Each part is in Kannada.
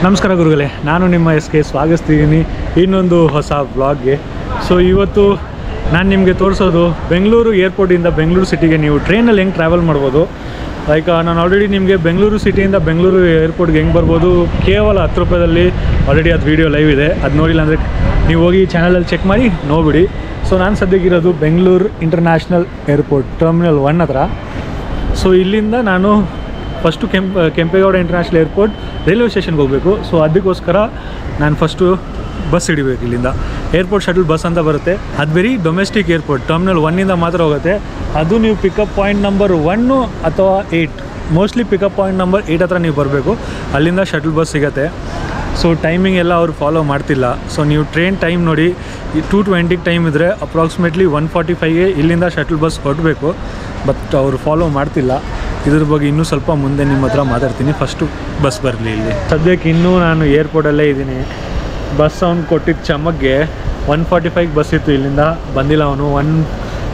ನಮಸ್ಕಾರ ಗುರುಗಳೇ, ನಾನು ನಿಮ್ಮ SK ಸ್ವಾಗತಿಸ್ತಿದ್ದೀನಿ ಇನ್ನೊಂದು ಹೊಸ ವ್ಲಾಗ್ಗೆ. ಸೊ ಇವತ್ತು ನಾನು ನಿಮಗೆ ತೋರಿಸೋದು ಬೆಂಗಳೂರು ಏರ್ಪೋರ್ಟಿಂದ ಬೆಂಗಳೂರು ಸಿಟಿಗೆ ನೀವು ಟ್ರೈನಲ್ಲಿ ಹೆಂಗೆ ಟ್ರಾವೆಲ್ ಮಾಡ್ಬೋದು. ಲೈಕ್ ನಾನು ಆಲ್ರೆಡಿ ನಿಮಗೆ ಬೆಂಗಳೂರು ಸಿಟಿಯಿಂದ ಬೆಂಗಳೂರು ಏರ್ಪೋರ್ಟ್ಗೆ ಹೆಂಗೆ ಬರ್ಬೋದು ಕೇವಲ 10 ರೂಪಾಯಿದಲ್ಲಿ ಆಲ್ರೆಡಿ ಅದು ವೀಡಿಯೋ ಲೈವ್ ಇದೆ. ಅದು ನೋಡಿಲ್ಲ ಅಂದರೆ ನೀವು ಹೋಗಿ ಚಾನಲಲ್ಲಿ ಚೆಕ್ ಮಾಡಿ ನೋಡಿಬಿಡಿ. ಸೊ ನಾನು ಸದ್ಯಕ್ಕಿರೋದು ಬೆಂಗಳೂರು ಇಂಟರ್ನ್ಯಾಷನಲ್ ಏರ್ಪೋರ್ಟ್ ಟರ್ಮಿನಲ್ 1 ಹತ್ರ. ಸೊ ಇಲ್ಲಿಂದ ನಾನು first Kempegowda international airport railway ಸ್ಟೇಷನ್ಗೆ ಹೋಗಬೇಕು. ಸೊ ಅದಕ್ಕೋಸ್ಕರ ನಾನು ಫಸ್ಟು ಬಸ್ ಹಿಡಿಬೇಕು. ಇಲ್ಲಿಂದ ಏರ್ಪೋರ್ಟ್ ಶಟಲ್ ಬಸ್ ಅಂತ ಬರುತ್ತೆ. ಅದು ಬರೀ ಡೊಮೆಸ್ಟಿಕ್ ಏರ್ಪೋರ್ಟ್ ಟರ್ಮಿನಲ್ 1ಇಂದ ಮಾತ್ರ ಹೋಗುತ್ತೆ. ಅದು ನೀವು ಪಿಕಪ್ ಪಾಯಿಂಟ್ ನಂಬರ್ 1 ಅಥವಾ 8, ಮೋಸ್ಟ್ಲಿ ಪಿಕಪ್ ಪಾಯಿಂಟ್ ನಂಬರ್ 8 ಹತ್ರ ನೀವು ಬರಬೇಕು. ಅಲ್ಲಿಂದ ಶಟಲ್ ಬಸ್ ಸಿಗುತ್ತೆ. ಸೊ ಟೈಮಿಂಗ್ ಎಲ್ಲ ಅವ್ರು ಫಾಲೋ ಮಾಡ್ತಿಲ್ಲ. ಸೊ ನೀವು ಟ್ರೈನ್ ಟೈಮ್ ನೋಡಿ, 2:20 ಟೈಮ್ ಇದ್ದರೆ ಅಪ್ರಾಕ್ಸಿಮೇಟ್ಲಿ 1:45ಗೆ ಇಲ್ಲಿಂದ ಶಟಲ್ ಬಸ್ ಹೊರಡಬೇಕು. ಬಟ್ ಅವರು ಫಾಲೋ ಮಾಡ್ತಿಲ್ಲ. ಇದ್ರ ಬಗ್ಗೆ ಇನ್ನೂ ಸ್ವಲ್ಪ ಮುಂದೆ ನಿಮ್ಮ ಹತ್ರ ಮಾತಾಡ್ತೀನಿ. ಫಸ್ಟು ಬಸ್ ಬರಲಿ. ಇಲ್ಲಿ ಸದ್ಯಕ್ಕೆ ಇನ್ನೂ ನಾನು ಏರ್ಪೋರ್ಟಲ್ಲೇ ಇದ್ದೀನಿ. ಬಸ್ ಅವ್ನು ಕೊಟ್ಟಿದ್ದ ಚಮಗ್ಗೆ 1:45ಗೆ ಬಸ್ ಇತ್ತು, ಇಲ್ಲಿಂದ ಬಂದಿಲ್ಲ ಅವನು.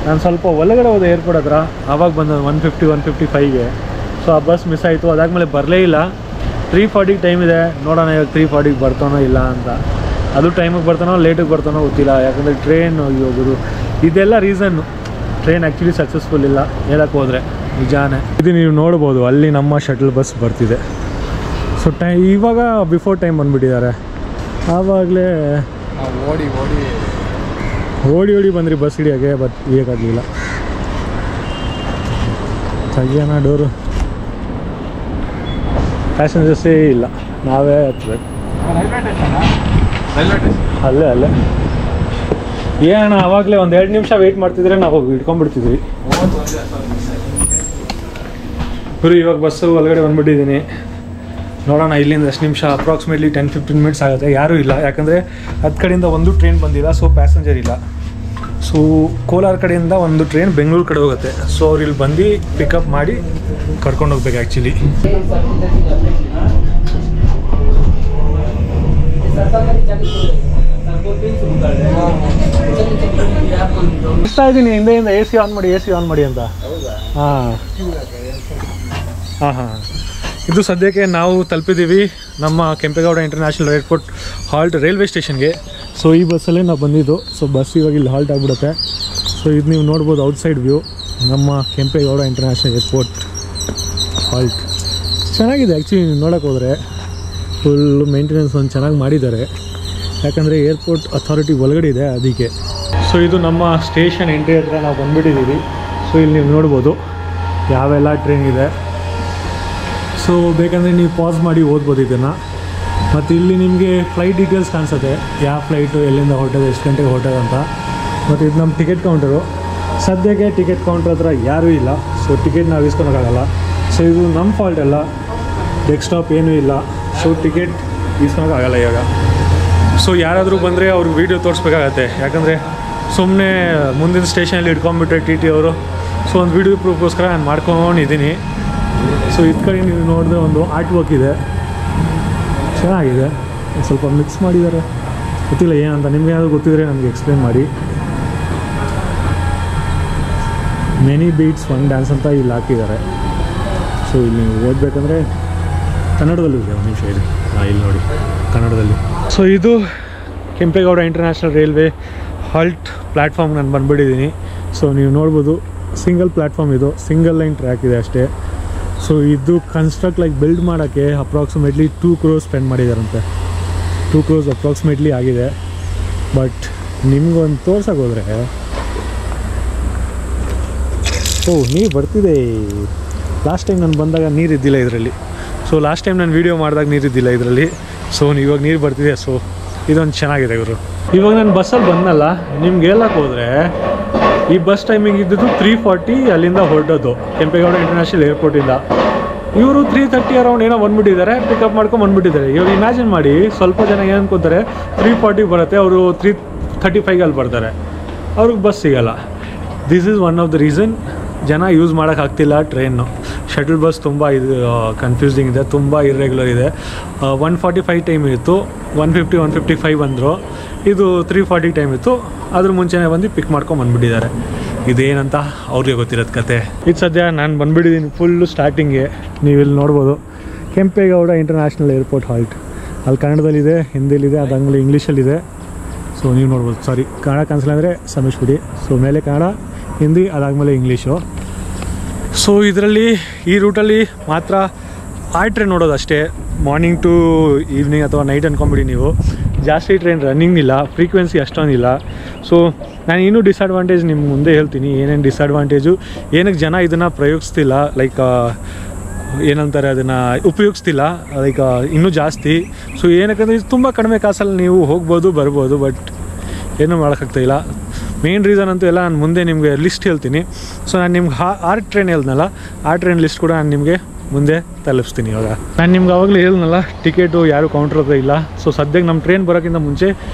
ನಾನು ಸ್ವಲ್ಪ ಒಳಗಡೆ ಹೋದೆ ಏರ್ಪೋರ್ಟ್ ಹತ್ರ, ಆವಾಗ ಬಂದ 1:55ಗೆ. ಸೊ ಆ ಬಸ್ ಮಿಸ್ ಆಯಿತು. ಅದಾದಮೇಲೆ ಬರಲೇ ಇಲ್ಲ. 3:40 ಟೈಮ್ ಇದೆ, ನೋಡೋಣ ಇವಾಗ 3:40ಗೆ ಬರ್ತಾನೋ ಇಲ್ಲ ಅಂತ. ಅದು ಟೈಮಿಗೆ ಬರ್ತಾನೋ ಲೇಟಿಗೆ ಬರ್ತಾನೋ ಗೊತ್ತಿಲ್ಲ. ಯಾಕಂದರೆ ಟ್ರೈನ್ ಹೋಗೋದು ಇದೆಲ್ಲ ರೀಸನ್ನು. ಟ್ರೈನ್ ಆ್ಯಕ್ಚುಲಿ ಸಕ್ಸಸ್ಫುಲ್ ಇಲ್ಲ ಹೇಳಕ್ಕೆ ಹೋದರೆ, ನಿಜಾನೇ. ಇದು ನೀವು ನೋಡ್ಬೋದು, ಅಲ್ಲಿ ನಮ್ಮ ಶಟಲ್ ಬಸ್ ಬರ್ತಿದೆ. ಸೊ ಇವಾಗ ಬಿಫೋರ್ ಟೈಮ್ ಬಂದುಬಿಟ್ಟಿದ್ದಾರೆ. ಆವಾಗಲೇ ಓಡಿ ಬಂದ್ರಿ ಬಸ್ ಹಿಡಿಯೋಕ್ಕೆ. ಬಟ್ ಹಿಡಿಯೋಕ್ಕಾಗಲಿಲ್ಲ. ತೆಗಿಯೋಣ ಡೋರು. ಪ್ಯಾಸೆಂಜರ್ಸೇ ಇಲ್ಲ, ನಾವೇ ಹತ್ಬೇಕು. ಅಲ್ಲೇ ಏನಣ್ಣ, ಆವಾಗಲೇ ಒಂದು 2 ನಿಮಿಷ ವೆಯ್ಟ್ ಮಾಡ್ತಿದ್ರೆ ನಾವು ಇಟ್ಕೊಂಡ್ಬಿಡ್ತಿದ್ವಿ. ಗುರು ಇವಾಗ ಬಸ್ಸು ಒಳಗಡೆ ಬಂದುಬಿಟ್ಟಿದ್ದೀನಿ. ನೋಡೋಣ ಇಲ್ಲಿಂದ ಎಷ್ಟು ನಿಮಿಷ. ಅಪ್ರಾಕ್ಸಿಮೇಟ್ಲಿ 10-15 ಮಿನಿಟ್ಸ್ ಆಗುತ್ತೆ. ಯಾರೂ ಇಲ್ಲ, ಯಾಕಂದರೆ ಅದು ಕಡೆಯಿಂದ ಒಂದು ಟ್ರೈನ್ ಬಂದಿಲ್ಲ. ಸೊ ಪ್ಯಾಸೆಂಜರ್ ಇಲ್ಲ. ಸೊ ಕೋಲಾರ ಕಡೆಯಿಂದ ಒಂದು ಟ್ರೈನ್ ಬೆಂಗಳೂರು ಕಡೆ ಹೋಗುತ್ತೆ. ಸೊ ಅವ್ರು ಇಲ್ಲಿ ಬಂದು ಪಿಕಪ್ ಮಾಡಿ ಕರ್ಕೊಂಡು ಹೋಗ್ಬೇಕು ಆ್ಯಕ್ಚುಲಿ. ಇಷ್ಟ ಇದ್ದೀನಿ ಹಿಂದೆಯಿಂದ AC ಆನ್ ಮಾಡಿ ಅಂತ. ಹಾಂ ಇದು ಸದ್ಯಕ್ಕೆ ನಾವು ತಲುಪಿದ್ದೀವಿ ನಮ್ಮ Kempegowda international airport halt railway ಸ್ಟೇಷನ್ಗೆ. ಸೊ ಈ ಬಸ್ಸಲ್ಲೇ ನಾವು ಬಂದಿದ್ದು. ಸೊ ಬಸ್ ಇವಾಗ ಇಲ್ಲಿ ಹಾಲ್ಟ್ ಆಗಿಬಿಡುತ್ತೆ. ಸೊ ಇದು ನೀವು ನೋಡ್ಬೋದು ಔಟ್ಸೈಡ್ ವ್ಯೂ ನಮ್ಮ ಕೆಂಪೇಗೌಡ ಇಂಟರ್ನ್ಯಾಷನಲ್ ಏರ್ಪೋರ್ಟ್ ಹಾಲ್ಟ್. ಚೆನ್ನಾಗಿದೆ ಆ್ಯಕ್ಚುಲಿ. ನೀವು ನೋಡೋಕೆ ಹೋದರೆ ಫುಲ್ಲು ಮೇಂಟೆನೆನ್ಸ್ ಒಂದು ಚೆನ್ನಾಗಿ ಮಾಡಿದ್ದಾರೆ. ಯಾಕಂದರೆ ಏರ್ಪೋರ್ಟ್ ಅಥಾರಿಟಿ ಒಳಗಡೆ ಇದೆ ಅದಕ್ಕೆ. ಸೊ ಇದು ನಮ್ಮ ಸ್ಟೇಷನ್ ಎಂಟ್ರಿ ಹತ್ರ ನಾವು ಬಂದುಬಿಟ್ಟಿದ್ದೀವಿ. ಸೊ ಇಲ್ಲಿ ನೀವು ನೋಡ್ಬೋದು ಯಾವೆಲ್ಲ ಟ್ರೈನ್ ಇದೆ. ಸೊ ಬೇಕಂದರೆ ನೀವು ಪಾಸ್ ಮಾಡಿ ಓದ್ಬೋದು ಇದನ್ನು. ಮತ್ತು ಇಲ್ಲಿ ನಿಮಗೆ ಫ್ಲೈಟ್ ಡೀಟೇಲ್ಸ್ ಕಾಣಿಸುತ್ತೆ, ಯಾವ ಫ್ಲೈಟು ಎಲ್ಲಿಂದ ಹೊರಟೋದು, ಎಷ್ಟು ಗಂಟೆಗೆ ಹೊರಟೋದು ಅಂತ. ಮತ್ತು ಇದು ನಮ್ಮ ಟಿಕೆಟ್ ಕೌಂಟರು. ಸದ್ಯಕ್ಕೆ ಟಿಕೆಟ್ ಕೌಂಟರ್ ಹತ್ರ ಯಾರೂ ಇಲ್ಲ. ಸೊ ಟಿಕೆಟ್ ನಾವು ಇಸ್ಕೊಳಕ್ಕಾಗಲ್ಲ. ಸೊ ಇದು ನಮ್ಮ ಫಾಲ್ಟ್ ಅಲ್ಲ, ಡೆಸ್ಕ್ಟಾಪ್ ಏನೂ ಇಲ್ಲ. ಸೊ ಟಿಕೆಟ್ ಇಸ್ಕೊಳಕ್ಕಾಗಲ್ಲ ಇವಾಗ. ಸೊ ಯಾರಾದರೂ ಬಂದರೆ ಅವ್ರಿಗೆ ವೀಡಿಯೋ ತೋರಿಸ್ಬೇಕಾಗತ್ತೆ. ಯಾಕಂದರೆ ಸುಮ್ಮನೆ ಮುಂದಿನ ಸ್ಟೇಷನಲ್ಲಿ ಇಟ್ಕೊಂಡ್ಬಿಟ್ರೆ TT ಅವರು. ಸೊ ಒಂದು ವೀಡಿಯೋ ಪ್ರೂಫ್ಗೋಸ್ಕರ ನಾನು ಮಾಡ್ಕೊಂಡಿದ್ದೀನಿ. ಸೊ ಇದು ಕಡೆ ನೀವು ನೋಡಿದ್ರೆ ಒಂದು ಆರ್ಟ್ ವರ್ಕ್ ಇದೆ, ಚೆನ್ನಾಗಿದೆ. ಸ್ವಲ್ಪ ಮಿಕ್ಸ್ ಮಾಡಿದ್ದಾರೆ, ಗೊತ್ತಿಲ್ಲ ಏನಂತ. ನಿಮಗೆ ಏನಾದರೂ ಗೊತ್ತಿದ್ರೆ ನನಗೆ ಎಕ್ಸ್ಪ್ಲೇನ್ ಮಾಡಿ. ಮೆನಿ ಬೀಟ್ಸ್ ಒನ್ ಡ್ಯಾನ್ಸ್ ಅಂತ ಇಲ್ಲಿ ಹಾಕಿದ್ದಾರೆ. ಸೊ ಇಲ್ಲಿ ನೀವು ಓದಬೇಕಂದ್ರೆ ಕನ್ನಡದಲ್ಲೂ ಇದೆ. ಒಂದು ನಿಮಿಷ ಇದೆ, ಇಲ್ಲಿ ನೋಡಿ ಕನ್ನಡದಲ್ಲಿ. ಸೊ ಇದು Kempegowda international railway halt platform ನಾನು ಬಂದುಬಿಟ್ಟಿದ್ದೀನಿ. ಸೊ ನೀವು ನೋಡ್ಬೋದು ಸಿಂಗಲ್ ಪ್ಲ್ಯಾಟ್ಫಾರ್ಮ್ ಇದು, ಸಿಂಗಲ್ ಲೈನ್ ಟ್ರ್ಯಾಕ್ ಇದೆ ಅಷ್ಟೇ. ಸೊ ಇದು ಲೈಕ್ ಬಿಲ್ಡ್ ಮಾಡೋಕ್ಕೆ ಅಪ್ರಾಕ್ಸಿಮೇಟ್ಲಿ 2 crores ಸ್ಪೆಂಡ್ ಮಾಡಿದಾರಂತೆ. 2 crores ಅಪ್ರಾಕ್ಸಿಮೇಟ್ಲಿ ಆಗಿದೆ. ಬಟ್ ನಿಮ್ಗೊಂದು ತೋರ್ಸಕ್ಕೆ ಹೋದರೆ ನೀರು ಬರ್ತಿದೆ. ಲಾಸ್ಟ್ ಟೈಮ್ ನಾನು ಬಂದಾಗ ನೀರಿದ್ದಿಲ್ಲ ಇದರಲ್ಲಿ. ಸೊ ಲಾಸ್ಟ್ ಟೈಮ್ ನಾನು ವೀಡಿಯೋ ಮಾಡಿದಾಗ ನೀರಿದ್ದಿಲ್ಲ ಇದರಲ್ಲಿ. ಸೊ ಇವಾಗ ನೀರು ಬರ್ತಿದೆ. ಸೊ ಇದೊಂದು ಚೆನ್ನಾಗಿದೆ ಗುರು. ಇವಾಗ ನಾನು ಬಸ್ಸಲ್ಲಿ ಬಂದಲ್ಲ, ನಿಮ್ಗೆ ಹೇಳಕ್ಕೆ ಹೋದರೆ ಈ ಬಸ್ ಟೈಮಿಂಗ್ ಇದ್ದಿದ್ದು 3:40 ಅಲ್ಲಿಂದ ಹೊರಡೋದು ಕೆಂಪೇಗೌಡ ಇಂಟರ್ನ್ಯಾಷನಲ್ ಏರ್ಪೋರ್ಟಿಂದ. ಇವರು 3:30 ಅರೌಂಡ್ ಏನೋ ಬಂದುಬಿಟ್ಟಿದ್ದಾರೆ, ಪಿಕಪ್ ಮಾಡ್ಕೊಂಡು ಬಂದುಬಿಟ್ಟಿದ್ದಾರೆ. ಇವಾಗ ಇಮ್ಯಾಜಿನ್ ಮಾಡಿ, ಸ್ವಲ್ಪ ಜನ ಏನು ಅನ್ಕೋತಾರೆ 3:40 ಬರುತ್ತೆ, ಅವರು 3:35 ಅಲ್ಲಿ ಬರ್ತಾರೆ, ಅವ್ರಿಗೆ ಬಸ್ ಸಿಗೋಲ್ಲ. This is one of the reason ಜನ ಯೂಸ್ ಮಾಡೋಕ್ಕಾಗ್ತಿಲ್ಲ ಟ್ರೈನು. ಶಟಲ್ ಬಸ್ ತುಂಬ ಇದು ಕನ್ಫ್ಯೂಸಿಂಗ್ ಇದೆ, ತುಂಬ ಇರ್ರೆಗ್ಯುಲರ್ ಇದೆ. 1:45 ಟೈಮ್ ಇತ್ತು, 1:55 ಬಂದರು. ಇದು 3:40 ಟೈಮ್ ಇತ್ತು, ಅದ್ರ ಮುಂಚೆನೇ ಬಂದು ಪಿಕ್ ಮಾಡ್ಕೊಂಡು ಬಂದುಬಿಟ್ಟಿದ್ದಾರೆ. ಇದೇನಂತ ಅವ್ರಿಗೆ ಗೊತ್ತಿರೋದು ಕತೆ. ಇದು ಸದ್ಯ ನಾನು ಬಂದುಬಿಟ್ಟಿದ್ದೀನಿ ಫುಲ್ಲು ಸ್ಟಾರ್ಟಿಂಗ್ಗೆ. ನೀವು ಇಲ್ಲಿ ನೋಡ್ಬೋದು ಕೆಂಪೇಗೌಡ ಇಂಟರ್ನ್ಯಾಷನಲ್ ಏರ್ಪೋರ್ಟ್ ಹಾಲ್ಟ್. ಅಲ್ಲಿ ಕನ್ನಡದಲ್ಲಿದೆ, ಹಿಂದಿಲಿದೆ, ಅದಾದಮೇಲೆ ಇಂಗ್ಲೀಷಲ್ಲಿದೆ. ಸೊ ನೀವು ನೋಡ್ಬೋದು. ಸಾರಿ, ಕನ್ನಡ ಕಾಣಿಸಲ್ಲ ಅಂದರೆ ಕ್ಷಮಿಸ್ಬಿಡಿ. ಸೊ ಮೇಲೆ ಕನ್ನಡ, ಹಿಂದಿ, ಅದಾದಮೇಲೆ ಇಂಗ್ಲೀಷು. ಸೊ ಇದರಲ್ಲಿ ಈ ರೂಟಲ್ಲಿ ಮಾತ್ರ ಆಯ್ ಟ್ರೈನ್ ನೋಡೋದು ಅಷ್ಟೇ, ಮಾರ್ನಿಂಗ್ ಟು ಈವ್ನಿಂಗ್ ಅಥವಾ ನೈಟ್ ಅಂದ್ಕೊಂಬಿಡಿ ನೀವು. ಜಾಸ್ತಿ ಟ್ರೈನ್ ರನ್ನಿಂಗ್ ಇಲ್ಲ, ಫ್ರೀಕ್ವೆನ್ಸಿ ಅಷ್ಟೊಂದಿಲ್ಲ. ಸೊ ನಾನು ಇನ್ನೂ ಡಿಸ್ಅಡ್ವಾಂಟೇಜ್ ನಿಮ್ಮ ಮುಂದೆ ಹೇಳ್ತೀನಿ, ಏನೇನು ಡಿಸ್ಅಡ್ವಾಂಟೇಜು, ಏನಕ್ಕೆ ಜನ ಇದನ್ನು ಪ್ರಯೋಗಿಸ್ತಿಲ್ಲ, ಲೈಕ್ ಏನಂತಾರೆ ಅದನ್ನು ಉಪಯೋಗಿಸ್ತಿಲ್ಲ, ಲೈಕ್ ಇನ್ನೂ ಜಾಸ್ತಿ. ಸೊ ಏನಕ್ಕಂದರೆ ಇದು ತುಂಬ ಕಡಿಮೆ ಕಾಸಲ್ಲಿ ನೀವು ಹೋಗ್ಬೋದು ಬರ್ಬೋದು, ಬಟ್ ಏನೂ ಮಾಡೋಕ್ಕಾಗ್ತಾಯಿಲ್ಲ. ಮೇನ್ ರೀಸನ್ ಅಂತೂ ಎಲ್ಲ ನಾನು ಮುಂದೆ ನಿಮಗೆ ಲಿಸ್ಟ್ ಹೇಳ್ತೀನಿ. ಸೊ ನಾನು ನಿಮ್ಗೆ ಆರ್ ಟ್ರೈನ್ ಹೇಳ್ದನಲ್ಲ, ಆ ಟ್ರೈನ್ ಲಿಸ್ಟ್ ಕೂಡ ನಾನು ನಿಮಗೆ ಮುಂದೆ ತಲುಪಿಸ್ತೀನಿ. ಇವಾಗ ನಾನು ನಿಮ್ಗೆ ಆವಾಗಲೇ ಹೇಳ್ದನಲ್ಲ, ಟಿಕೆಟು ಯಾರು ಕೌಂಟ್ರ್ ಹತ್ರ ಇಲ್ಲ. ಸೊ ಸದ್ಯಕ್ಕೆ ನಮ್ಮ ಟ್ರೈನ್ ಬರೋಕ್ಕಿಂತ ಮುಂಚೆ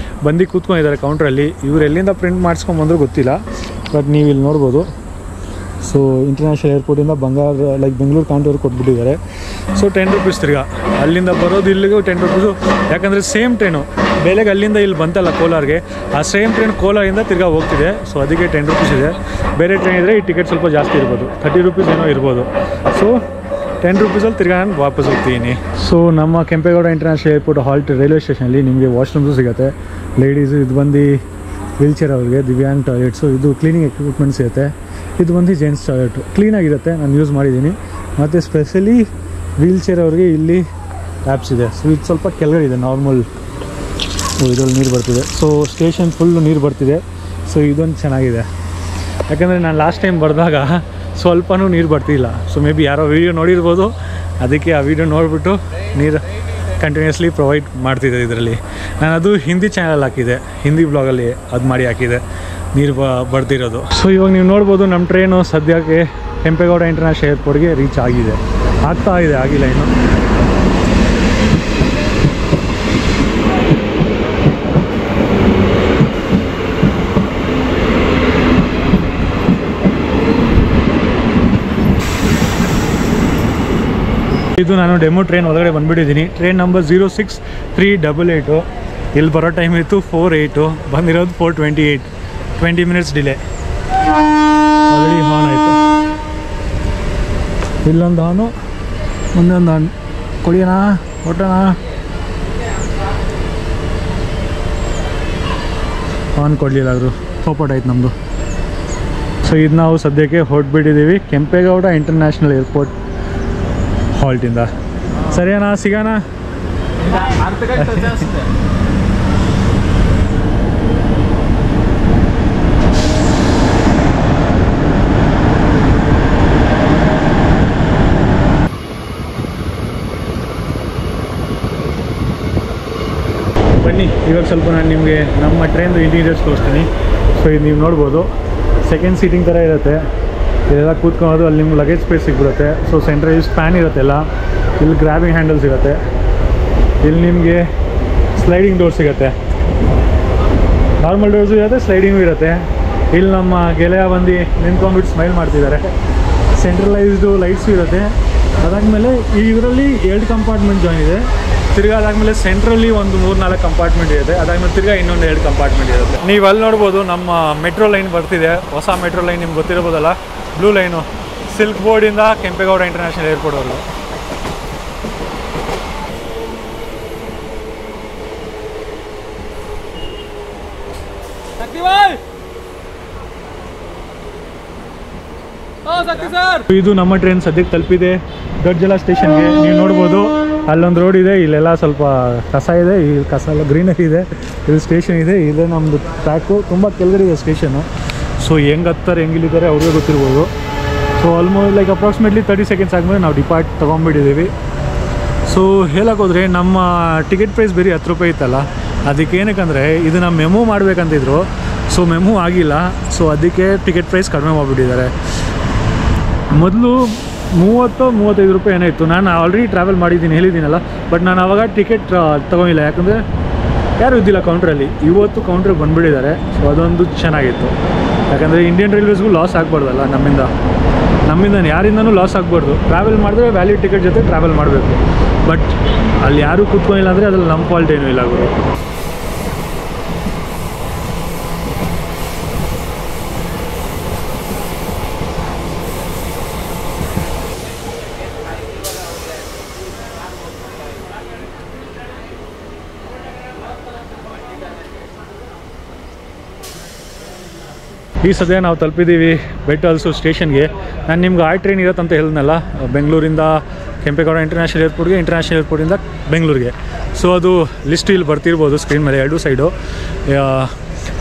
ಬಂದು ಕೂತ್ಕೊಂಡಿದ್ದಾರೆ ಕೌಂಟ್ರಲ್ಲಿ. ಇವ್ರು ಎಲ್ಲಿಂದ ಪ್ರಿಂಟ್ ಮಾಡಿಸ್ಕೊಂಬಂದ್ರೂ ಗೊತ್ತಿಲ್ಲ, ಬಟ್ ನೀವು ಇಲ್ಲಿ ನೋಡ್ಬೋದು. ಸೊ ಇಂಟರ್ನ್ಯಾಷನಲ್ ಏರ್ಪೋರ್ಟಿಂದ ಬೆಂಗಳೂರು ಕಾಂಟೂರ್ಗೆ ಕೊಟ್ಬಿಟ್ಟಿದ್ದಾರೆ. ಸೊ 10 ರೂಪೀಸ್ ತಿರ್ಗಾ ಅಲ್ಲಿಂದ ಬರೋದು ಇಲ್ಲಿಗೂ 10 ರೂಪೀಸು. ಯಾಕಂದರೆ ಸೇಮ್ ಟ್ರೈನು ಬೆಳಗ್ಗೆ ಅಲ್ಲಿಂದ ಇಲ್ಲಿ ಬಂತಲ್ಲ ಕೋಲಾರ್ಗೆ, ಆ ಸೇಮ್ ಟ್ರೈನ್ ಕೋಲಾರಿಂದ ತಿರ್ಗಾ ಹೋಗ್ತಿದೆ. ಸೊ ಅದಕ್ಕೆ 10 ರೂಪೀಸ್ ಇದೆ. ಬೇರೆ ಟ್ರೈನ್ ಇದ್ದರೆ ಈ ಟಿಕೆಟ್ ಸ್ವಲ್ಪ ಜಾಸ್ತಿ ಇರ್ಬೋದು, 30 ರೂಪೀಸ್ ಏನೋ ಇರ್ಬೋದು. ಸೊ 10 ರೂಪೀಸಲ್ಲಿ ತಿರ್ಗಾ ನಾನು ವಾಪಸ್ ಹೋಗ್ತೀನಿ. ಸೊ ನಮ್ಮ Kempegowda international airport halt railway ಸ್ಟೇಷನಲ್ಲಿ ನಿಮಗೆ ವಾಶ್ರೂಮ್ಸು ಸಿಗುತ್ತೆ. ಲೇಡೀಸು ಇದು ಬಂದು ವೀಲ್ಚೇರ್ ಅವ್ರಿಗೆ, ದಿವ್ಯಾಂಗ್ ಟಾಯ್ಲೆಟ್ಸು, ಇದು ಕ್ಲೀನಿಂಗ್ ಎಕ್ವಿಪ್ಮೆಂಟ್ಸ್ ಇರುತ್ತೆ. ಇದು ಬಂದು ಜೆಂಟ್ಸ್ ಟಾಯ್ಲೆಟು, ಕ್ಲೀನಾಗಿರುತ್ತೆ, ನಾನು ಯೂಸ್ ಮಾಡಿದ್ದೀನಿ. ಮತ್ತು ಸ್ಪೆಷಲಿ ವೀಲ್ಚೇರ್ ಅವ್ರಿಗೆ ಇಲ್ಲಿ ಟ್ಯಾಪ್ಸ್ ಇದೆ. ಸೊ ಇದು ಸ್ವಲ್ಪ ಕೆಳಗಡೆ ಇದೆ, ನಾರ್ಮಲ್ ಇದರಲ್ಲಿ ನೀರು ಬರ್ತಿದೆ. ಸೊ ಸ್ಟೇಷನ್ ಫುಲ್ಲು ನೀರು ಬರ್ತಿದೆ. ಸೊ ಇದೊಂದು ಚೆನ್ನಾಗಿದೆ, ಯಾಕಂದರೆ ನಾನು ಲಾಸ್ಟ್ ಟೈಮ್ ಬರೆದಾಗ ಸ್ವಲ್ಪನೂ ನೀರು ಬರ್ತಿಲ್ಲ. ಸೊ ಮೇ ಬಿ ಯಾರೋ ವೀಡಿಯೋ ನೋಡಿರ್ಬೋದು, ಅದಕ್ಕೆ ಆ ವಿಡಿಯೋ ನೋಡಿಬಿಟ್ಟು ನೀರು ಕಂಟಿನ್ಯೂಸ್ಲಿ ಪ್ರೊವೈಡ್ ಮಾಡ್ತಿದ್ದೆ ಇದರಲ್ಲಿ. ನಾನು ಅದು ಹಿಂದಿ ಚಾನಲ್ ಹಾಕಿದೆ, ಹಿಂದಿ ಬ್ಲಾಗಲ್ಲಿ ಅದು ಮಾಡಿ ಹಾಕಿದೆ, ನೀರು ಬರ್ತಿರೋದು. ಸೊ ಇವಾಗ ನೀವು ನೋಡ್ಬೋದು ನಮ್ಮ ಟ್ರೈನು ಸದ್ಯಕ್ಕೆ ಕೆಂಪೇಗೌಡ ಇಂಟರ್ನ್ಯಾಷನಲ್ ಏರ್ಪೋರ್ಟ್ಗೆ ರೀಚ್ ಆಗಿದೆ, ಆಗ್ತಾ ಇದೆ, ಆಗಿಲ್ಲ ಇನ್ನು. ಇದು ನಾನು ಡೆಮೋ ಟ್ರೈನ್ ಒಳಗಡೆ ಬಂದುಬಿಟ್ಟಿದ್ದೀನಿ. Train number 06388. ಇಲ್ಲಿ ಬರೋ ಟೈಮ್ ಇತ್ತು 4:08, ಬಂದಿರೋದು 4:28, 20 ಮಿನಿಟ್ಸ್ ಡಿಲೇ. ಆಲ್ರೆಡಿ ಹಾನ್ ಆಯಿತು. ಇಲ್ಲೊಂದು ಹಾನು, ಮುಂದೊಂದು ಹಾನ್. ಕೊಡಿಯೋಣ, ಹೊಟ್ಟೋಣ. ಹಾನ್ ಕೊಡಲಿಲ್ಲ ಆದರೂ ಫೋಪಟ್ ಆಯ್ತು ನಮ್ಮದು. ಸೊ ಇದು ನಾವು ಸದ್ಯಕ್ಕೆ ಹೊರಟ್ಬಿಟ್ಟಿದ್ದೀವಿ ಕೆಂಪೇಗೌಡ ಇಂಟರ್ನ್ಯಾಷನಲ್ ಏರ್ಪೋರ್ಟ್ ಹಾಲ್ಟಿಂದ. ಸರಿಯಾನ, ಸಿಗೋಣ. ಬನ್ನಿ, ಇವಾಗ ಸ್ವಲ್ಪ ನಾನು ನಿಮಗೆ ನಮ್ಮ ಟ್ರೈನ್ದು ಇಂಟೀರಿಯರ್ಸ್ ತೋರಿಸ್ತೀನಿ. ಸೊ ಇದು ನೀವು ನೋಡ್ಬೋದು, ಸೆಕೆಂಡ್ ಸೀಟಿಂಗ್ ಥರ ಇರುತ್ತೆ. ಇದೆಲ್ಲ ಕೂತ್ಕೊಳ್ಳೋದು, ಅಲ್ಲಿ ನಿಮ್ಗೆ ಲಗೇಜ್ ಸ್ಪೇಸ್ ಸಿಗ್ಬಿಡುತ್ತೆ. ಸೊ ಸೆಂಟ್ರಲ್ ಸ್ಪ್ಯಾನ್ ಇರುತ್ತೆಲ್ಲ, ಇಲ್ಲಿ ಗ್ರ್ಯಾಬಿಂಗ್ ಹ್ಯಾಂಡಲ್ಸ್ ಇರುತ್ತೆ, ಇಲ್ಲಿ ನಿಮಗೆ ಸ್ಲೈಡಿಂಗ್ ಡೋರ್ ಸಿಗುತ್ತೆ, ನಾರ್ಮಲ್ ಡೋರ್ಸು ಇರುತ್ತೆ, ಸ್ಲೈಡಿಂಗು ಇರುತ್ತೆ. ಇಲ್ಲಿ ನಮ್ಮ ಗೆಳೆಯ ಬಂದು ನಿಂತ್ಕೊಂಡ್ಬಿಟ್ಟು ಸ್ಮೈಲ್ ಮಾಡ್ತಿದ್ದಾರೆ. ಸೆಂಟ್ರಲೈಸ್ಡು ಲೈಟ್ಸು ಇರುತ್ತೆ. ಅದಾದಮೇಲೆ ಇದರಲ್ಲಿ 2 ಕಂಪಾರ್ಟ್ಮೆಂಟ್ ಜಾಯಿನ್ ಇದೆ. ತಿರ್ಗಾ ಅದಾದಮೇಲೆ ಸೆಂಟ್ರಲ್ಲಿ ಒಂದು 3-4 ಕಂಪಾರ್ಟ್ಮೆಂಟ್ ಇರುತ್ತೆ. ಅದಾದಮೇಲೆ ತಿರ್ಗಾ ಇನ್ನೊಂದು 2 ಕಂಪಾರ್ಟ್ಮೆಂಟ್ ಇರುತ್ತೆ. ನೀವು ಅಲ್ಲಿ ನೋಡ್ಬೋದು ನಮ್ಮ ಮೆಟ್ರೋ ಲೈನ್ ಬರ್ತಿದೆ, ಹೊಸ ಮೆಟ್ರೋ ಲೈನ್ ನಿಮ್ಗೆ ಗೊತ್ತಿರ್ಬೋದಲ್ಲ, ಬ್ಲೂ ಲೈನು, ಸಿಲ್ಕ್ ಬೋರ್ಡಿಂದ ಕೆಂಪೇಗೌಡ ಇಂಟರ್ನ್ಯಾಷನಲ್ ಏರ್ಪೋರ್ಟ್ವರೆಗೂ. ಇದು ನಮ್ಮ ಟ್ರೈನ್ ಸದ್ಯಕ್ಕೆ ತಲುಪಿದೆ ದೊಡ್ಡಜಲ ಸ್ಟೇಷನ್ಗೆ. ನೀವು ನೋಡ್ಬೋದು, ಅಲ್ಲೊಂದು ರೋಡ್ ಇದೆ, ಇಲ್ಲೆಲ್ಲ ಸ್ವಲ್ಪ ಕಸ ಇದೆ, ಇಲ್ಲಿ ಕಸ ಎಲ್ಲ ಗ್ರೀನರಿ ಇದೆ, ಇಲ್ಲಿ ಸ್ಟೇಷನ್ ಇದೆ, ಇಲ್ಲೇ ನಮ್ಮದು ಟ್ರ್ಯಾಕು ತುಂಬ ಕೆಳಗಡೆ ಇದೆ ಸ್ಟೇಷನು. ಸೊ ಹೆಂಗೆ ಹತ್ತಾರೆ ಹೆಂಗಿಲ್ಲಿದ್ದಾರೆ ಅವ್ರಿಗೆ ಗೊತ್ತಿರ್ಬೋದು. So almost like approximately 30 seconds ಆದಮೇಲೆ ನಾವು ಡಿಪಾರ್ಟ್ ತೊಗೊಂಡ್ಬಿಟ್ಟಿದ್ದೀವಿ. ಸೊ ಹೇಳೋಕ್ಕೋದ್ರೆ ನಮ್ಮ ಟಿಕೆಟ್ ಪ್ರೈಸ್ ಬೇರೆ 10 ರೂಪಾಯಿ ಇತ್ತಲ್ಲ, ಅದಕ್ಕೆ ಏನಕ್ಕಂದರೆ ಇದನ್ನು ಮೆಮೊ ಮಾಡಬೇಕಂತಿದ್ರು. ಸೊ ಮೆಮೊ ಆಗಿಲ್ಲ, ಸೊ ಅದಕ್ಕೆ ಟಿಕೆಟ್ ಪ್ರೈಸ್ ಕಡಿಮೆ ಮಾಡಿಬಿಟ್ಟಿದ್ದಾರೆ. ಮೊದಲು 30-35 ರೂಪಾಯಿ ಏನೋ ಇತ್ತು. ನಾನು ಆಲ್ರೆಡಿ ಟ್ರಾವೆಲ್ ಮಾಡಿದ್ದೀನಿ, ಹೇಳಿದ್ದೀನಲ್ಲ, ಬಟ್ ನಾನು ಆವಾಗ ಟಿಕೆಟ್ ತೊಗೊಂಡಿಲ್ಲ, ಯಾಕಂದರೆ ಯಾರು ಇದ್ದಿಲ್ಲ ಕೌಂಟ್ರಲ್ಲಿ. ಇವತ್ತು ಕೌಂಟ್ರಿಗೆ ಬಂದುಬಿಟ್ಟಿದ್ದಾರೆ. ಸೊ ಅದೊಂದು ಚೆನ್ನಾಗಿತ್ತು, ಯಾಕಂದರೆ ಇಂಡಿಯನ್ ರೈಲ್ವೇಸ್ಗೂ ಲಾಸ್ ಆಗಬಾರ್ದಲ್ಲ, ನಮ್ಮಿಂದ ಯಾರಿಂದನೂ ಲಾಸ್ ಆಗಬಾರ್ದು. ಟ್ರಾವೆಲ್ ಮಾಡಿದ್ರೆ ವ್ಯಾಲಿಡ್ ಟಿಕೆಟ್ ಜೊತೆ ಟ್ರಾವೆಲ್ ಮಾಡಬೇಕು. ಬಟ್ ಅಲ್ಲಿ ಯಾರೂ ಕೂತ್ಕೊಂಡಿಲ್ಲ ಅಂದರೆ ಅದ್ರಲ್ಲಿ ನಮ್ಮ ಫಾಲ್ಟ್ ಏನೂ ಇಲ್ಲ ಗುರು. ಈ ಸದ್ಯ ನಾವು ತಲುಪಿದ್ದೀವಿ ಬೆಟ್ ಹಲ್ಸು ಸ್ಟೇಷನ್ಗೆ. ನಾನು ನಿಮ್ಗೆ ಆ ಟ್ರೈನ್ ಇರುತ್ತಂತ ಹೇಳಿದ್ನಲ್ಲ, ಬೆಂಗಳೂರಿಂದ ಕೆಂಪೇಗೌಡ ಇಂಟರ್ನ್ಯಾಷನಲ್ ಏರ್ಪೋರ್ಟಿಂದ ಬೆಂಗಳೂರಿಗೆ. ಸೊ ಅದು ಲಿಸ್ಟ್ ಇಲ್ಲಿ ಬರ್ತಿರ್ಬೋದು ಸ್ಕ್ರೀನ್ ಮೇಲೆ ಎರಡೂ ಸೈಡು.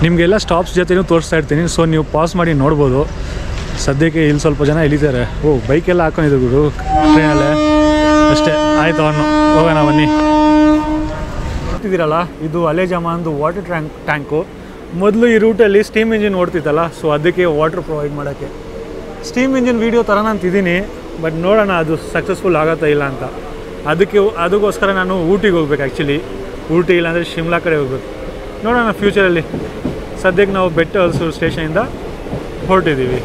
ನಿಮಗೆಲ್ಲ ಸ್ಟಾಪ್ಸ್ ಜೊತೆನೂ ತೋರಿಸ್ತಾ ಇರ್ತೀನಿ, ಸೊ ನೀವು ಪಾಸ್ ಮಾಡಿ ನೋಡ್ಬೋದು. ಸದ್ಯಕ್ಕೆ ಇಲ್ಲಿ ಸ್ವಲ್ಪ ಜನ ಇಳಿತಾರೆ. ಬೈಕೆಲ್ಲ ಹಾಕೊಂಡಿದ್ರು ಗುರು ಟ್ರೈನಲ್ಲೇ ಅಷ್ಟೇ. ಆಯಿತು ಅವನು ಹೋಗೋಣ ಬನ್ನಿ. ನೋಡ್ತಿದ್ದೀರಲ್ಲ, ಇದು ಅಲೆಜಮಾನ್ದು ವಾಟರ್ ಟ್ಯಾಂಕು. ಮೊದಲು ಈ ರೂಟಲ್ಲಿ ಸ್ಟೀಮ್ ಇಂಜಿನ್ ಓಡ್ತಿತ್ತಲ್ಲ, ಸೊ ಅದಕ್ಕೆ ವಾಟ್ರ್ ಪ್ರೊವೈಡ್ ಮಾಡೋಕ್ಕೆ ಸ್ಟೀಮ್ ಇಂಜಿನ್ ವೀಡಿಯೋ ಥರ ಅಂತಿದ್ದೀನಿ. ಬಟ್ ನೋಡೋಣ ಅದು ಸಕ್ಸಸ್ಫುಲ್ ಆಗುತ್ತಾ ಇಲ್ಲ ಅಂತ. ಅದಕ್ಕೋಸ್ಕರ ನಾನು ಊಟಿಗೆ ಹೋಗ್ಬೇಕು. ಆ್ಯಕ್ಚುಲಿ ಊಟಿ ಇಲ್ಲಾಂದರೆ ಶಿಮ್ಲಾ ಕಡೆ ಹೋಗ್ಬೇಕು. ನೋಡೋಣ ಫ್ಯೂಚರಲ್ಲಿ. ಸದ್ಯಕ್ಕೆ ನಾವು ಬೆಟ್ ಹಲ್ಸು ಸ್ಟೇಷನಿಂದ ಹೊರಟಿದ್ದೀವಿ.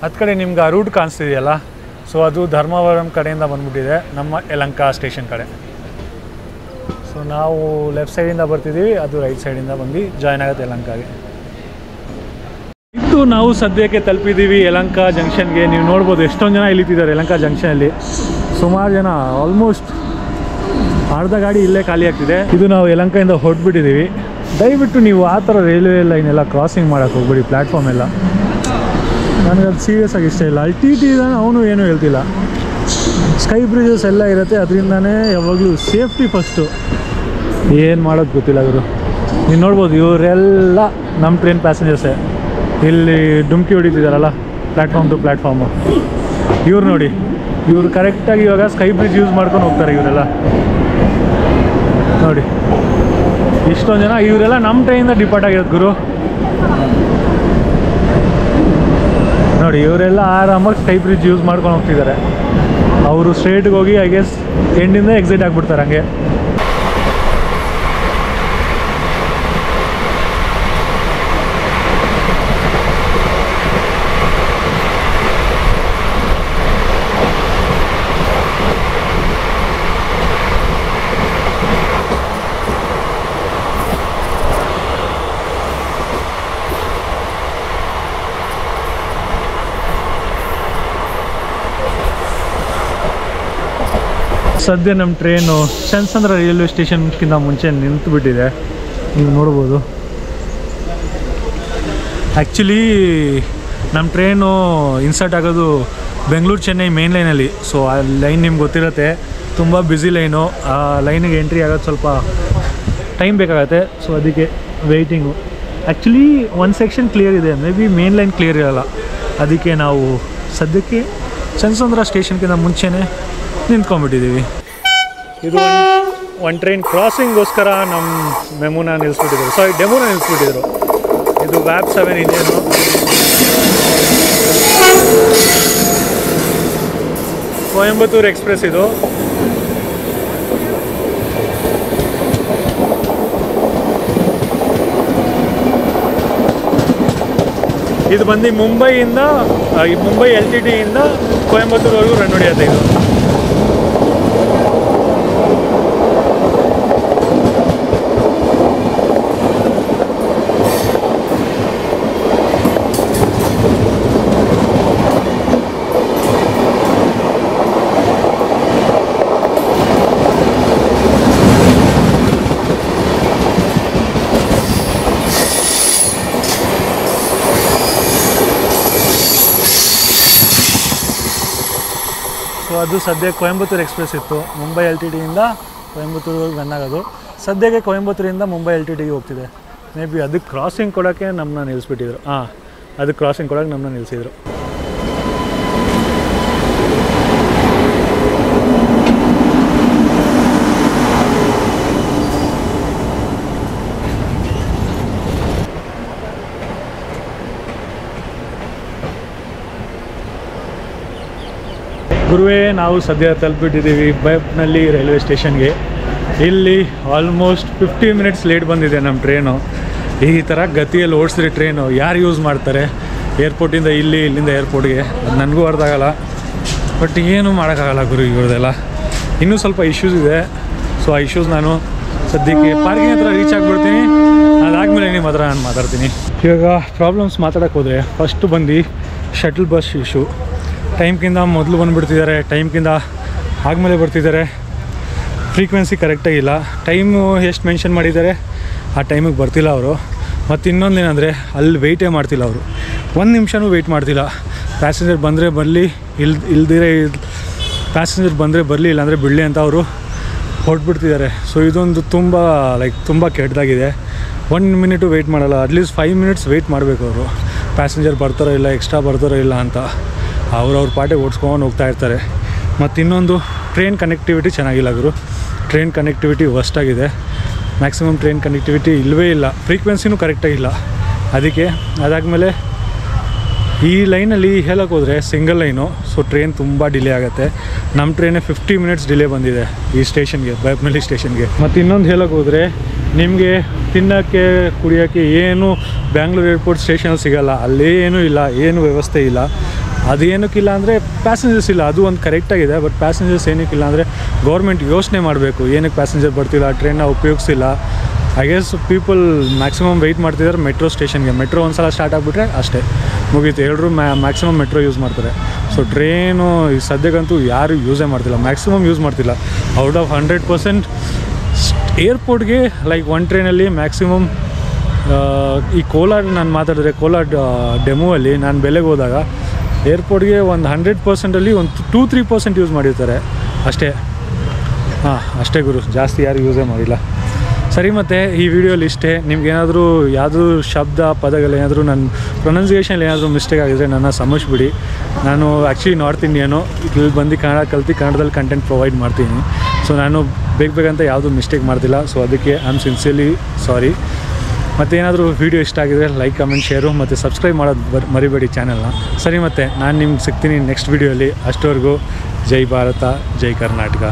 ಹತ್ತು ಕಡೆ ನಿಮ್ಗೆ ಆ ರೂಟ್ ಕಾಣಿಸ್ತಿದೆಯಲ್ಲ, ಸೊ ಅದು ಧರ್ಮವರಂ ಕಡೆಯಿಂದ ಬಂದ್ಬಿಟ್ಟಿದೆ, ನಮ್ಮ ಯಲಹಂಕ ಸ್ಟೇಷನ್ ಕಡೆ. ಸೊ ನಾವು ಲೆಫ್ಟ್ ಸೈಡಿಂದ ಬರ್ತಿದ್ದೀವಿ, ಅದು ರೈಟ್ ಸೈಡಿಂದ ಬಂದು ಜಾಯ್ನ್ ಆಗುತ್ತೆ ಯಲಹಂಕಾಗೆ. ಇದು ನಾವು ಸದ್ಯಕ್ಕೆ ತಲುಪಿದ್ದೀವಿ ಯಲಹಂಕ ಜಂಕ್ಷನ್ಗೆ. ನೀವು ನೋಡ್ಬೋದು ಎಷ್ಟೊಂದು ಜನ ಇಳಿತಿದ್ದಾರೆ ಯಲಹಂಕ ಜಂಕ್ಷನಲ್ಲಿ. ಸುಮಾರು ಜನ, ಆಲ್ಮೋಸ್ಟ್ ಅರ್ಧ ಗಾಡಿ ಇಲ್ಲೇ ಖಾಲಿ ಆಗ್ತಿದೆ. ಇದು ನಾವು ಯಲಹಂಕದಿಂದ ಹೊರಟ್ಬಿಟ್ಟಿದ್ದೀವಿ. ದಯವಿಟ್ಟು ನೀವು ಆ ಥರ ರೈಲ್ವೆ ಲೈನ್ ಎಲ್ಲ ಕ್ರಾಸಿಂಗ್ ಮಾಡೋಕ್ಕೆ ಹೋಗ್ಬಿಡಿ, ಪ್ಲ್ಯಾಟ್ಫಾರ್ಮ್ ಎಲ್ಲ. ನನಗದು ಸೀರಿಯಸ್ ಆಗಿ ಇಷ್ಟ ಇಲ್ಲ. ಅಲ್ಲಿ ಟಿ ಇದ್ದಾನೆ, ಅವನು ಏನೂ ಹೇಳ್ತಿಲ್ಲ. ಸ್ಕೈ ಬ್ರಿಡ್ಜಸ್ ಎಲ್ಲ ಇರುತ್ತೆ, ಅದರಿಂದನೇ ಯಾವಾಗಲೂ ಸೇಫ್ಟಿ ಫಸ್ಟು. ಏನು ಮಾಡೋದು ಗೊತ್ತಿಲ್ಲ ಅವರು. ನೀವು ನೋಡ್ಬೋದು ಇವರೆಲ್ಲ ನಮ್ಮ ಟ್ರೈನ್ ಪ್ಯಾಸೆಂಜರ್ಸೇ. ಇಲ್ಲಿ ಡುಮ್ಕಿ ಹೊಡಿತಿದ್ದಾರಲ್ಲ ಪ್ಲ್ಯಾಟ್ಫಾರ್ಮ್ ಟು ಪ್ಲ್ಯಾಟ್ಫಾರ್ಮು. ಇವ್ರು ನೋಡಿ, ಇವರು ಕರೆಕ್ಟಾಗಿ ಇವಾಗ ಸ್ಕೈ ಬ್ರಿಡ್ಜ್ ಯೂಸ್ ಮಾಡ್ಕೊಂಡು ಹೋಗ್ತಾರೆ ಇವರೆಲ್ಲ. ನೋಡಿ ಇಷ್ಟೊಂದು ಜನ, ಇವರೆಲ್ಲ ನಮ್ಮ ಟ್ರೈನಿಂದ ಡಿಪಾರ್ಟ್ ಆಗಿರೋದು ಗುರು. ನೋಡಿ ಇವರೆಲ್ಲ ಆರಾಮಾಗಿ ಸ್ಕೈ ಬ್ರಿಡ್ಜ್ ಯೂಸ್ ಮಾಡ್ಕೊಂಡು ಹೋಗ್ತಿದ್ದಾರೆ. ಅವರು ಸ್ಟ್ರೇಟ್ಗೆ ಹೋಗಿ ಐ ಗೆಸ್ ಎಂಡಿಂದ ಎಕ್ಸಿಟ್ ಆಗಿಬಿಡ್ತಾರೆ ಹಂಗೆ. ಸದ್ಯ ನಮ್ಮ ಟ್ರೈನು ಚನ್ನಸಂದ್ರ ರೈಲ್ವೆ ಸ್ಟೇಷನ್ಗಿಂತ ಮುಂಚೆ ನಿಂತುಬಿಟ್ಟಿದೆ, ನೀವು ನೋಡ್ಬೋದು. ಆ್ಯಕ್ಚುಲಿ ನಮ್ಮ ಟ್ರೈನು ಇನ್ಸರ್ಟ್ ಆಗೋದು ಬೆಂಗಳೂರು ಚೆನ್ನೈ ಮೇನ್ ಲೈನಲ್ಲಿ. ಸೊ ಆ ಲೈನ್ ನಿಮ್ಗೆ ಗೊತ್ತಿರುತ್ತೆ, ತುಂಬ ಬ್ಯುಸಿ ಲೈನು. ಆ ಲೈನಿಗೆ ಎಂಟ್ರಿ ಆಗೋದು ಸ್ವಲ್ಪ ಟೈಮ್ ಬೇಕಾಗತ್ತೆ. ಸೊ ಅದಕ್ಕೆ ವೆಯ್ಟಿಂಗು. ಆ್ಯಕ್ಚುಲಿ ಒಂದು ಸೆಕ್ಷನ್ ಕ್ಲಿಯರ್ ಇದೆ, may be main line clear ಇರೋಲ್ಲ. ಅದಕ್ಕೆ ನಾವು ಸದ್ಯಕ್ಕೆ ಚನ್ನಸಂದ್ರ ಸ್ಟೇಷನ್ಗಿಂತ ಮುಂಚೆನೇ ನಿಂತ್ಕೊಂಡ್ಬಿಟ್ಟಿದ್ದೀವಿ. ಇದು ಒಂದು ಟ್ರೈನ್ ಕ್ರಾಸಿಂಗ್ಗೋಸ್ಕರ ನಮ್ಮ ಡೆಮುನ ನಿಲ್ಲಿಸ್ಬಿಟ್ಟಿದ್ರು. ಇದು ವ್ಯಾಪ್ 7 ಇಂಜಿನು. ಕೊಯಂಬತ್ತೂರು ಎಕ್ಸ್ಪ್ರೆಸ್ ಇದು. ಇದು ಬಂದು ಮುಂಬೈ LTTಯಿಂದ ಕೊಯಂಬತ್ತೂರ್ವರೆಗೂ ರನ್ ಹೊಡೆಯುತ್ತೆ ಇದು. ಸೊ ಅದು ಸದ್ಯ ಕೊಯಂಬತ್ತೂರು ಎಕ್ಸ್ಪ್ರೆಸ್ ಇತ್ತು. ಮುಂಬೈ LTTಯಿಂದ ಕೊಯಂಬತ್ತೂರಿಗೆ ರನ್ ಆಗೋದು. ಸದ್ಯಕ್ಕೆ ಕೊಯಂಬತ್ತೂರಿಂದ ಮುಂಬೈ LTTಗೆ ಹೋಗ್ತಿದೆ. ಮೇ ಬಿ ಅದಕ್ಕೆ ಕ್ರಾಸಿಂಗ್ ಕೊಡೋಕ್ಕೆ ನಮ್ಮನ್ನ ನಿಲ್ಲಿಸ್ಬಿಟ್ಟಿದ್ರು. ಅದಕ್ಕೆ ಕ್ರಾಸಿಂಗ್ ಕೊಡೋಕ್ಕೆ ನಮ್ಮನ್ನ ನಿಲ್ಲಿಸಿದ್ರು. ಗುರುವೇ, ನಾವು ಸದ್ಯ ತಲುಪಿಟ್ಟಿದ್ದೀವಿ ಬೈಪ್ನಲ್ಲಿ ರೈಲ್ವೆ ಸ್ಟೇಷನ್ಗೆ. ಇಲ್ಲಿ ಆಲ್ಮೋಸ್ಟ್ 15 ಮಿನಿಟ್ಸ್ ಲೇಟ್ ಬಂದಿದೆ ನಮ್ಮ ಟ್ರೈನು. ಈ ಥರ ಗತಿಯಲ್ಲಿ ಓಡಿಸಿದ್ರೆ ಟ್ರೈನು ಯಾರು ಯೂಸ್ ಮಾಡ್ತಾರೆ? ಏರ್ಪೋರ್ಟಿಂದ ಇಲ್ಲಿಂದ ಏರ್ಪೋರ್ಟ್ಗೆ ಅದು ನನಗೂ ಅರ್ಥ ಆಗೋಲ್ಲ. ಬಟ್ ಏನೂ ಮಾಡೋಕ್ಕಾಗಲ್ಲ ಗುರು, ಇವ್ರದ್ದೆಲ್ಲ ಇನ್ನೂ ಸ್ವಲ್ಪ ಇಶ್ಯೂಸ್ ಇದೆ. ಸೊ ಆ ಇಶ್ಯೂಸ್ ನಾನು ಸದ್ಯಕ್ಕೆ ಪಾರ್ಕಿಂಗ್ ಹತ್ರ ರೀಚ್ ಆಗಿಬಿಡ್ತೀನಿ. ಅದಾದಮೇಲೆ ನಿಮ್ಮ ಹತ್ರ ನಾನು ಮಾತಾಡ್ತೀನಿ. ಇವಾಗ ಪ್ರಾಬ್ಲಮ್ಸ್ ಮಾತಾಡೋಕ್ಕೆ ಹೋದರೆ ಫಸ್ಟು ಬಂದು ಶಟಲ್ ಬಸ್ ಇಶ್ಯೂ. ಟೈಮ್ಗಿಂತ ಮೊದಲು ಬಂದುಬಿಡ್ತಿದ್ದಾರೆ, ಟೈಮ್ಗಿಂತ ಆದಮೇಲೆ ಬರ್ತಿದ್ದಾರೆ. ಫ್ರೀಕ್ವೆನ್ಸಿ ಕರೆಕ್ಟಾಗಿಲ್ಲ, ಟೈಮು ಎಷ್ಟು ಮೆನ್ಷನ್ ಮಾಡಿದ್ದಾರೆ ಆ ಟೈಮಿಗೆ ಬರ್ತಿಲ್ಲ ಅವರು. ಮತ್ತು ಇನ್ನೊಂದೇನೆಂದರೆ ಅಲ್ಲಿ ವೆಯ್ಟೇ ಮಾಡ್ತಿಲ್ಲ ಅವರು, 1 ನಿಮಿಷನೂ ವೆಯ್ಟ್ ಮಾಡ್ತಿಲ್ಲ. ಪ್ಯಾಸೆಂಜರ್ ಬಂದರೆ ಬರಲಿ, ಇಲ್ದಿರೇ ಪ್ಯಾಸೆಂಜರ್ ಬಂದರೆ ಬರಲಿ, ಇಲ್ಲಾಂದರೆ ಬಿಡಲಿ ಅಂತ ಅವರು ಹೊರಟ್ಬಿಡ್ತಿದ್ದಾರೆ. ಸೊ ಇದೊಂದು ತುಂಬ ಕೆಟ್ಟದಾಗಿದೆ. 1 ಮಿನಿಟು ವೆಯ್ಟ್ ಮಾಡಲ್ಲ, ಅಟ್ಲೀಸ್ಟ್ 5 ಮಿನಿಟ್ಸ್ ವೆಯ್ಟ್ ಮಾಡಬೇಕು ಅವರು. ಪ್ಯಾಸೆಂಜರ್ ಬರ್ತಾರೋ ಇಲ್ಲ, ಎಕ್ಸ್ಟ್ರಾ ಬರ್ತಾರೋ ಇಲ್ಲ ಅಂತ ಅವ್ರ ಪಾಟೆ ಓಡಿಸ್ಕೊಂಡು ಹೋಗ್ತಾ ಇರ್ತಾರೆ. ಮತ್ತು ಇನ್ನೊಂದು ಟ್ರೈನ್ ಕನೆಕ್ಟಿವಿಟಿ ಚೆನ್ನಾಗಿಲ್ಲ ಗುರು. ಟ್ರೈನ್ ಕನೆಕ್ಟಿವಿಟಿ ವರ್ಸ್ಟಾಗಿದೆ. ಮ್ಯಾಕ್ಸಿಮಮ್ ಟ್ರೈನ್ ಕನೆಕ್ಟಿವಿಟಿ ಇಲ್ಲವೇ ಇಲ್ಲ, ಫ್ರೀಕ್ವೆನ್ಸಿನೂ ಕರೆಕ್ಟಾಗಿಲ್ಲ. ಅದಕ್ಕೆ ಅದಾದಮೇಲೆ ಈ ಲೈನಲ್ಲಿ ಹೇಳೋಕ್ಕೆ ಹೋದರೆ ಸಿಂಗಲ್ ಲೈನು, ಸೊ ಟ್ರೈನ್ ತುಂಬ ಡಿಲೇ ಆಗುತ್ತೆ. ನಮ್ಮ ಟ್ರೈನೇ 50 ಮಿನಿಟ್ಸ್ ಡಿಲೇ ಬಂದಿದೆ ಈ ಸ್ಟೇಷನ್ಗೆ, ಬೈಪ್ನಳ್ಳಿ ಸ್ಟೇಷನ್ಗೆ. ಮತ್ತು ಇನ್ನೊಂದು ಹೇಳೋಕ್ಕೆ ಹೋದರೆ ನಿಮಗೆ ತಿನ್ನೋಕ್ಕೆ ಕುಡಿಯೋಕ್ಕೆ ಏನು ಬ್ಯಾಂಗ್ಳೂರು ಏರ್ಪೋರ್ಟ್ ಸ್ಟೇಷನಲ್ಲಿ ಸಿಗೋಲ್ಲ. ಅಲ್ಲೇನೂ ಇಲ್ಲ, ಏನು ವ್ಯವಸ್ಥೆ ಇಲ್ಲ. ಅದು ಏನಕ್ಕಿಲ್ಲ ಅಂದರೆ ಪ್ಯಾಸೆಂಜರ್ಸ್ ಇಲ್ಲ, ಅದು ಒಂದು ಕರೆಕ್ಟಾಗಿದೆ. ಬಟ್ ಪ್ಯಾಸೆಂಜರ್ಸ್ ಏನಕ್ಕಿಲ್ಲ ಅಂದರೆ ಗೌರ್ಮೆಂಟ್ ಯೋಚನೆ ಮಾಡಬೇಕು, ಏನಕ್ಕೆ ಪ್ಯಾಸೆಂಜರ್ ಬರ್ತಿಲ್ಲ, ಟ್ರೈನ್ನ ಉಪಯೋಗಿಸಿಲ್ಲ. I guess people maximum wait ಮಾಡ್ತಿದ್ದಾರೆ ಮೆಟ್ರೋ ಸ್ಟೇಷನ್ಗೆ. ಮೆಟ್ರೋ ಒಂದು ಸಲ ಸ್ಟಾರ್ಟ್ ಆಗಿಬಿಟ್ರೆ ಅಷ್ಟೇ ಮುಗೀತು, ಎಲ್ಲರೂ ಮ್ಯಾಕ್ಸಿಮಮ್ ಮೆಟ್ರೋ ಯೂಸ್ ಮಾಡ್ತಾರೆ. ಸೊ ಟ್ರೈನು ಈ ಸದ್ಯಕ್ಕಂತೂ ಯಾರು ಯೂಸೇ ಮಾಡ್ತಿಲ್ಲ, ಮ್ಯಾಕ್ಸಿಮಮ್ ಯೂಸ್ ಮಾಡ್ತಿಲ್ಲ. ಔಟ್ ಆಫ್ 100% ಏರ್ಪೋರ್ಟ್ಗೆ ಒಂದು ಟ್ರೈನಲ್ಲಿ ಮ್ಯಾಕ್ಸಿಮಮ್ ಈ ಕೋಲಾರ ನಾನು ಮಾತಾಡಿದ್ರೆ ಕೋಲಾರ ಡೆಮೋಲ್ಲಿ ನಾನು ಬೆಲೆಗೆ ಹೋದಾಗ ಏರ್ಪೋರ್ಟ್ಗೆ ಒಂದು 100%ಅಲ್ಲಿ ಒಂದು 2-3% ಯೂಸ್ ಮಾಡಿರ್ತಾರೆ ಅಷ್ಟೇ. ಅಷ್ಟೇ ಗುರು, ಜಾಸ್ತಿ ಯಾರು ಯೂಸೇ ಮಾಡಿಲ್ಲ. ಸರಿ, ಮತ್ತು ಈ ವಿಡಿಯೋಲಿ ಇಷ್ಟೇ. ನಿಮ್ಗೇನಾದರೂ ಯಾವುದೂ ಶಬ್ದ ಪದಗಳು ಏನಾದರೂ ನನ್ನ ಪ್ರೊನೌನ್ಸಿಯೇಷನ್ ಏನಾದರೂ ಮಿಸ್ಟೇಕ್ ಆಗಿದ್ರೆ ನನ್ನ ಸಮಜಿಬಿಡಿ. ನಾನು ಆ್ಯಕ್ಚುಲಿ ನಾರ್ತ್ ಇಂಡಿಯನು, ಇಲ್ಲಿ ಬಂದು ಕನ್ನಡ ಕಲ್ತು ಕನ್ನಡದಲ್ಲಿ ಕಂಟೆಂಟ್ ಪ್ರೊವೈಡ್ ಮಾಡ್ತೀನಿ. ಸೊ ನಾನು ಬೇಕಂತ ಯಾವುದೂ ಮಿಸ್ಟೇಕ್ ಮಾಡ್ತಿಲ್ಲ. ಸೊ ಅದಕ್ಕೆ ಐ ಆಮ್ ಸಿನ್ಸಿಯರ್ಲಿ ಸಾರಿ. ಮತ್ತು ಏನಾದರೂ ವೀಡಿಯೋ ಇಷ್ಟ ಆಗಿದ್ರೆ ಲೈಕ್, ಕಮೆಂಟ್, ಶೇರು ಮತ್ತು ಸಬ್ಸ್ಕ್ರೈಬ್ ಮಾಡೋದು ಮರಿಬೇಡಿ ಚಾನಲ್ನ. ಸರಿ, ಮತ್ತು ನಾನು ನಿಮ್ಗೆ ಸಿಗ್ತೀನಿ ನೆಕ್ಸ್ಟ್ ವೀಡಿಯೋಲಿ. ಅಷ್ಟವರೆಗೂ ಜೈ ಭಾರತ, ಜೈ ಕರ್ನಾಟಕ.